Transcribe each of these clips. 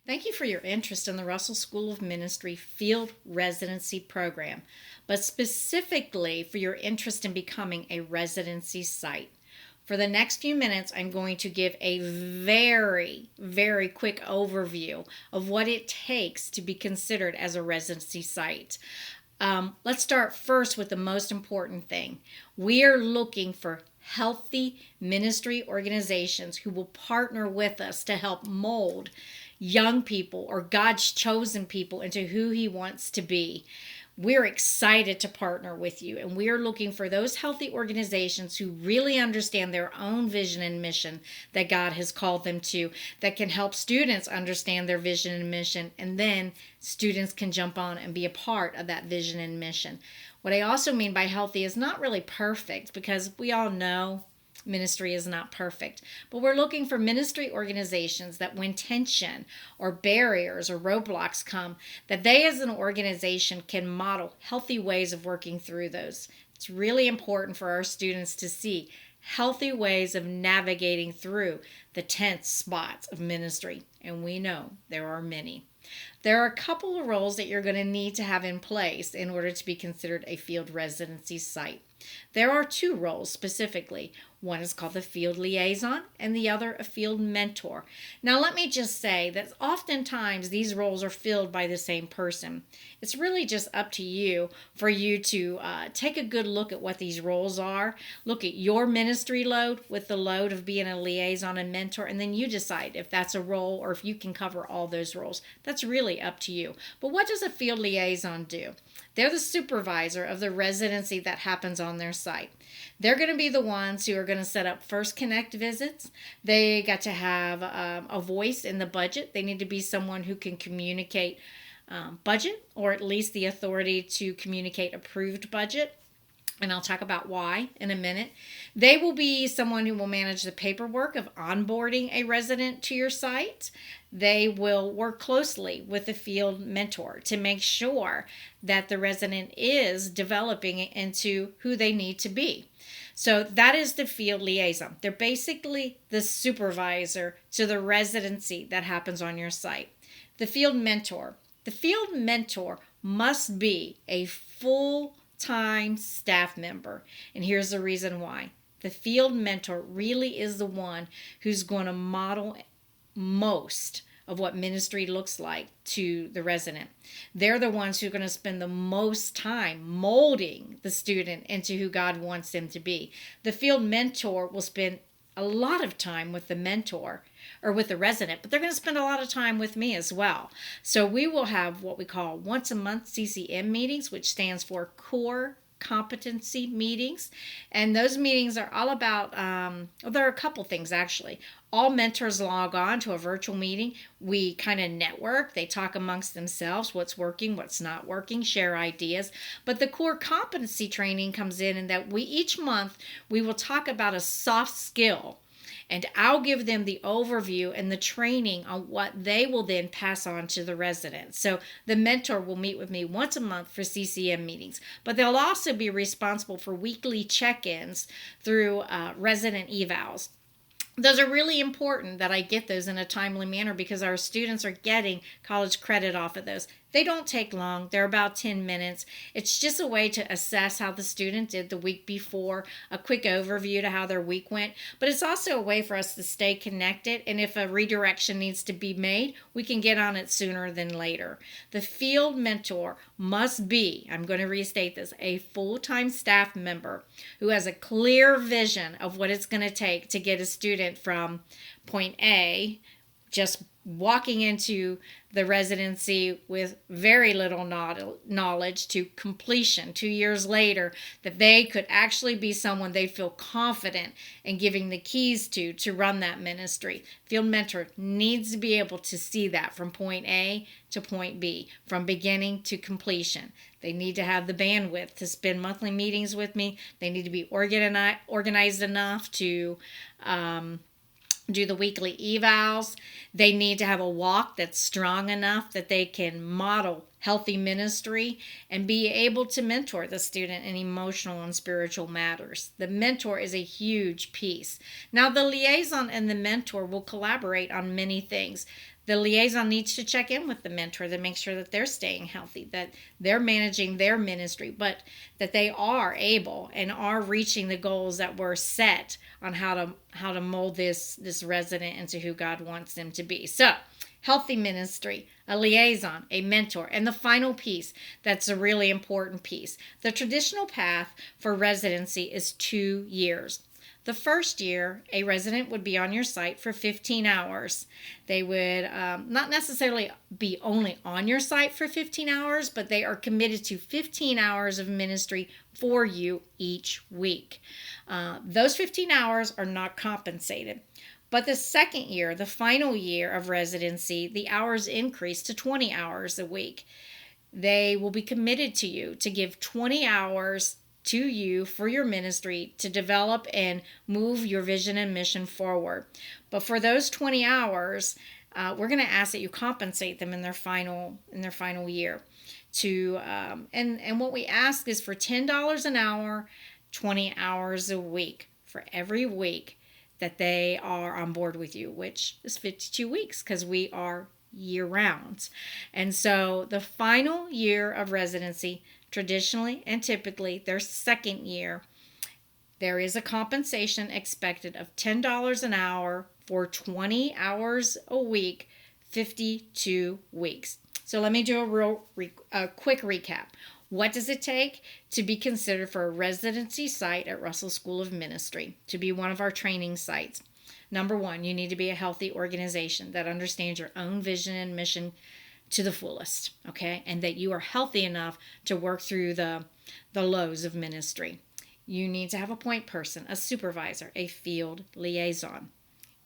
Thank you for your interest in the Russell School of Ministry Field Residency Program, but specifically for your interest in becoming a residency site. For the next few minutes, I'm going to give a very quick overview of what it takes to be considered as a residency site. Let's start first with the most important thing. We are looking for healthy ministry organizations who will partner with us to help mold young people or God's chosen people into who He wants to be. We're excited to partner with you, and we are looking for those healthy organizations who really understand their own vision and mission that God has called them to, that can help students understand their vision and mission, and then students can jump on and be a part of that vision and mission. What I also mean by healthy is not really perfect, because we all know ministry is not perfect, but we're looking for ministry organizations that when tension or barriers or roadblocks come, that they as an organization can model healthy ways of working through those. It's really important for our students to see healthy ways of navigating through the tense spots of ministry, and we know there are many. There are a couple of roles that you're going to need to have in place in order to be considered a field residency site. There are two roles specifically. One is called the field liaison and the other a field mentor. Now, let me just say that oftentimes these roles are filled by the same person. It's really just up to you for you to take a good look at what these roles are. Look at your ministry load with the load of being a liaison and mentor, and then you decide if that's a role or if you can cover all those roles. That's really up to you. But what does a field liaison do? They're the supervisor of the residency that happens on their site. They're going to be the ones who are going to set up first connect visits. They got to have a voice in the budget. They need to be someone who can communicate budget, or at least the authority to communicate approved budget. And I'll talk about why in a minute. They will be someone who will manage the paperwork of onboarding a resident to your site. They will work closely with the field mentor to make sure that the resident is developing into who they need to be. So that is the field liaison. They're basically the supervisor to the residency that happens on your site. The field mentor. The field mentor must be a full-time staff member. And here's the reason why. The field mentor really is the one who's going to model most of what ministry looks like to the resident. They're the ones who are going to spend the most time molding the student into who God wants them to be. The field mentor will spend a lot of time with the mentor or with the resident, but they're going to spend a lot of time with me as well. So we will have what we call once a month CCM meetings, which stands for Core Competency Meetings. And those meetings are all about, there are a couple things actually. All mentors log on to a virtual meeting. We kind of network. They talk amongst themselves, what's working, what's not working, share ideas. But the core competency training comes in that each month we will talk about a soft skill. And I'll give them the overview and the training on what they will then pass on to the residents. So the mentor will meet with me once a month for CCM meetings, but they'll also be responsible for weekly check-ins through resident evals. Those are really important that I get those in a timely manner because our students are getting college credit off of those. They don't take long. They're about 10 minutes. It's just a way to assess how the student did the week before, a quick overview to how their week went. But it's also a way for us to stay connected. And if a redirection needs to be made, we can get on it sooner than later. The field mentor must be, I'm going to restate this, a full-time staff member who has a clear vision of what it's going to take to get a student from point A, just walking into the residency with very little knowledge, to completion 2 years later, that they could actually be someone they feel confident in giving the keys to run that ministry. Field mentor needs to be able to see that from point A to point B, from beginning to completion. They need to have the bandwidth to spend monthly meetings with me. They need to be organized enough to do the weekly evals. They need to have a walk that's strong enough that they can model healthy ministry and be able to mentor the student in emotional and spiritual matters. The mentor is a huge piece. Now, the liaison and the mentor will collaborate on many things. The liaison needs to check in with the mentor to make sure that they're staying healthy, that they're managing their ministry, but that they are able and are reaching the goals that were set on how to mold this resident into who God wants them to be. So, healthy ministry, a liaison, a mentor, and the final piece that's a really important piece. The traditional path for residency is 2 years. The first year, a resident would be on your site for 15 hours. They would not necessarily be only on your site for 15 hours, but they are committed to 15 hours of ministry for you each week. Those 15 hours are not compensated. But the second year, the final year of residency, the hours increase to 20 hours a week. They will be committed to you to give 20 hours to you for your ministry to develop and move your vision and mission forward. But for those 20 hours, we're going to ask that you compensate them in their final year. And what we ask is for $10 an hour, 20 hours a week for every week that they are on board with you, which is 52 weeks because we are year round. And so the final year of residency, traditionally and typically their second year, there is a compensation expected of $10 an hour for 20 hours a week, 52 weeks. So let me do a quick recap. What does it take to be considered for a residency site at Russell School of Ministry, to be one of our training sites? Number one, you need to be a healthy organization that understands your own vision and mission to the fullest, okay? And that you are healthy enough to work through the lows of ministry. You need to have a point person, a supervisor, a field liaison.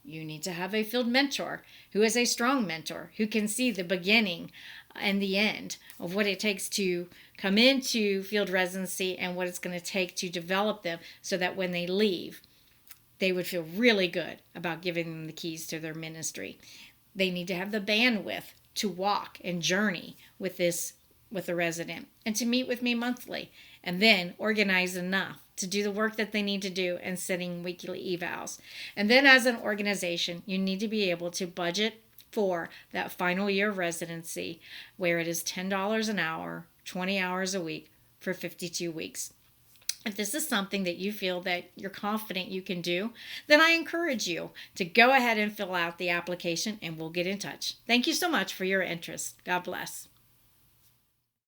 You need to have a field mentor who is a strong mentor who can see the beginning and the end of what it takes to come into field residency and what it's going to take to develop them so that when they leave, they would feel really good about giving them the keys to their ministry. They need to have the bandwidth to walk and journey with the resident and to meet with me monthly, and then organize enough to do the work that they need to do and setting weekly evals. And then as an organization, you need to be able to budget for that final year of residency where it is $10 an hour, 20 hours a week for 52 weeks. If this is something that you feel that you're confident you can do, then I encourage you to go ahead and fill out the application and we'll get in touch. Thank you so much for your interest. God bless.